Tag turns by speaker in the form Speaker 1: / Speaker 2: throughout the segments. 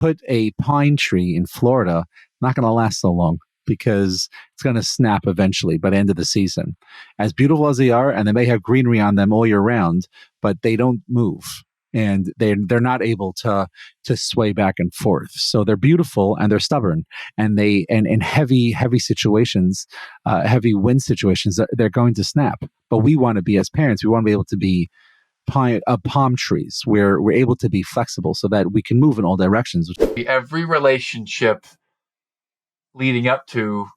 Speaker 1: put a pine tree in Florida, not going to last so long because it's going to snap eventually by the end of the season. As beautiful as they are, and they may have greenery on them all year round, but they don't move. And they're not able to sway back and forth. So they're beautiful and they're stubborn. And they and in heavy situations, heavy wind situations, they're going to snap. But we want to be, as parents, we want to be able to be palm trees where we're able to be flexible so that we can move in all directions.
Speaker 2: Every relationship leading up to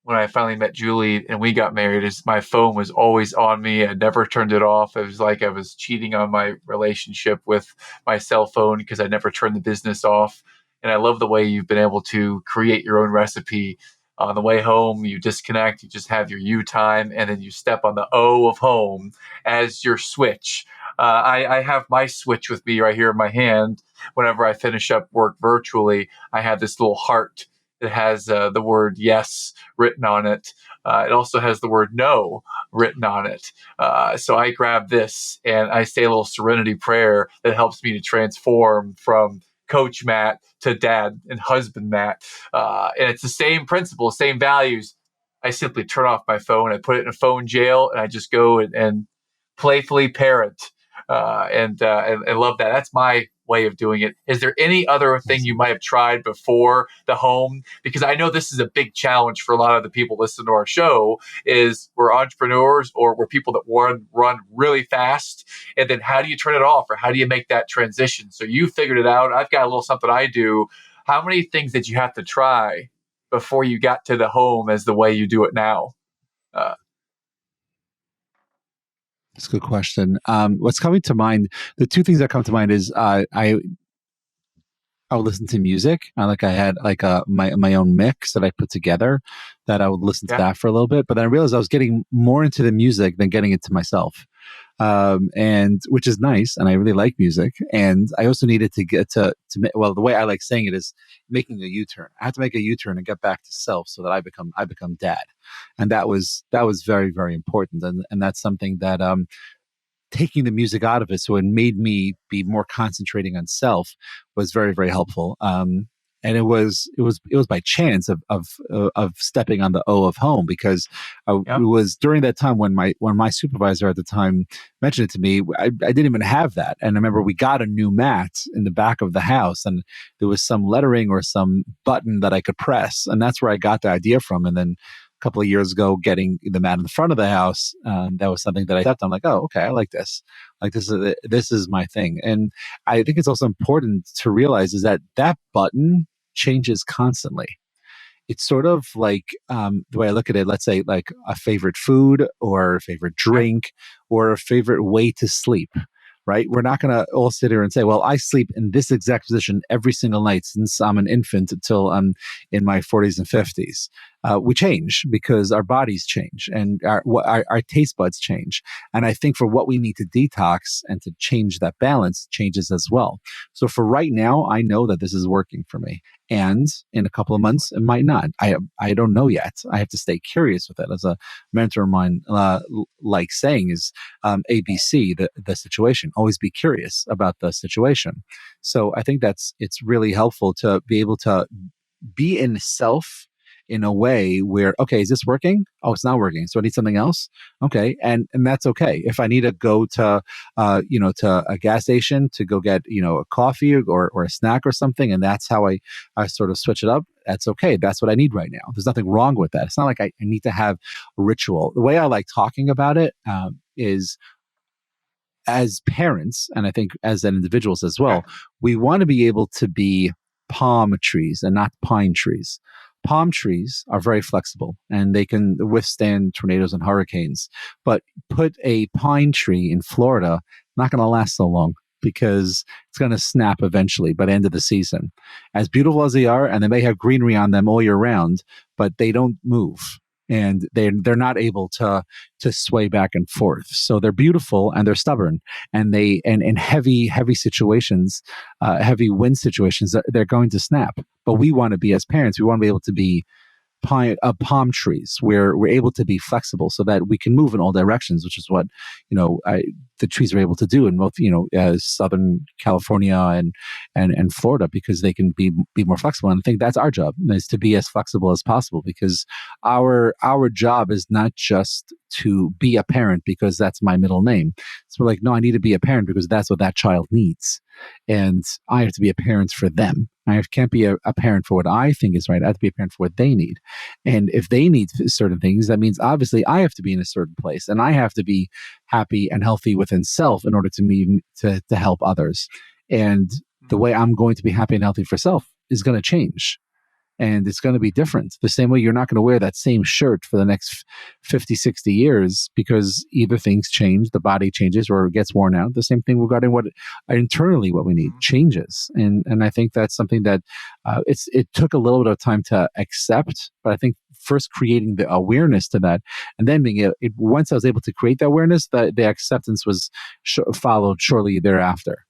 Speaker 2: when I finally met Julie and we got married is my phone was always on me. I never turned it off. It was like I was cheating on my relationship with my cell phone because I never turned the business off. And I love the way you've been able to create your own recipe. On the way home, you disconnect, you just have your you time, and then you step on the O of home as your switch. I have my switch with me right here in my hand. Whenever I finish up work virtually, I have this little heart that has the word yes written on it. It also has the word no written on it. So I grab this and I say a little serenity prayer that helps me to transform from Coach Matt to dad and husband Matt. And it's the same principle, same values. I simply turn off my phone, I put it in a phone jail, and I just go and playfully parent and love that. That's my way of doing it. Is there any other thing you might have tried before the home? Because I know this is a big challenge for a lot of the people listening to our show. Is we're entrepreneurs or we're people that run really fast, and then how do you turn it off, or how do you make that transition? So you figured it out. I've got a little something I do. How many things did you have to try before you got to the home as the way you do it now?
Speaker 1: That's a good question. What's coming to mind, the two things that come to mind is I would listen to music. I had my own mix that I put together that I would listen to that for a little bit. But then I realized I was getting more into the music than getting into myself. And which is nice. And I really like music. And I also needed to get well, the way I like saying it is making a U-turn. I had to make a U-turn and get back to self so that I become dad. And that was very, very important. And that's something that, taking the music out of it, so it made me be more concentrating on self, was very, very helpful. And it was by chance of stepping on the O of home, because it was during that time when my supervisor at the time mentioned it to me. I didn't even have that, and I remember we got a new mat in the back of the house, and there was some lettering or some button that I could press, and that's where I got the idea from. And then a couple of years ago, getting the mat in the front of the house, that was something that I thought, I'm like, oh, okay, I like this. Like this is my thing. And I think it's also important to realize is that button changes constantly. It's sort of like the way I look at it, let's say like a favorite food or a favorite drink or a favorite way to sleep. Right? We're not going to all sit here and say, well, I sleep in this exact position every single night since I'm an infant until I'm in my 40s and 50s. We change because our bodies change and our taste buds change. And I think for what we need to detox and to change that balance changes as well. So for right now, I know that this is working for me. And in a couple of months, it might not. I don't know yet. I have to stay curious with it. As a mentor of mine like saying is ABC, the situation. Always be curious about the situation. So I think it's really helpful to be able to be in self in a way where, okay, is this working? Oh, it's not working. So I need something else. Okay. And that's okay. If I need to go to, to a gas station to go get, a coffee or a snack or something, and that's how I sort of switch it up, that's okay. That's what I need right now. There's nothing wrong with that. It's not like I need to have a ritual. The way I like talking about it is as parents, and I think as individuals as well, we want to be able to be palm trees and not pine trees. Palm trees are very flexible and they can withstand tornadoes and hurricanes, but put a pine tree in Florida, not going to last so long because it's going to snap eventually by the end of the season. As beautiful as they are, and they may have greenery on them all year round, but they don't move. And they're not able to sway back and forth. So they're beautiful and they're stubborn. And in heavy situations, heavy wind situations, they're going to snap. But we want to be, as parents, we want to be able to be palm trees where we're able to be flexible so that we can move in all directions, which is what the trees are able to do in both Southern California and Florida, because they can be more flexible. And I think that's our job, is to be as flexible as possible, because our job is not just to be a parent because that's my middle name. So we're like, no, I need to be a parent because that's what that child needs, and I have to be a parent for them. I can't be a parent for what I think is right. I have to be a parent for what they need. And if they need certain things, that means obviously I have to be in a certain place, and I have to be happy and healthy within self in order to help others. And the way I'm going to be happy and healthy for self is going to change. And it's going to be different. The same way you're not going to wear that same shirt for the next 50, 60 years, because either things change, the body changes, or it gets worn out. The same thing regarding what internally what we need changes. And I think that's something that it took a little bit of time to accept, but I think first creating the awareness to that, and then once I was able to create that awareness, the acceptance was followed shortly thereafter.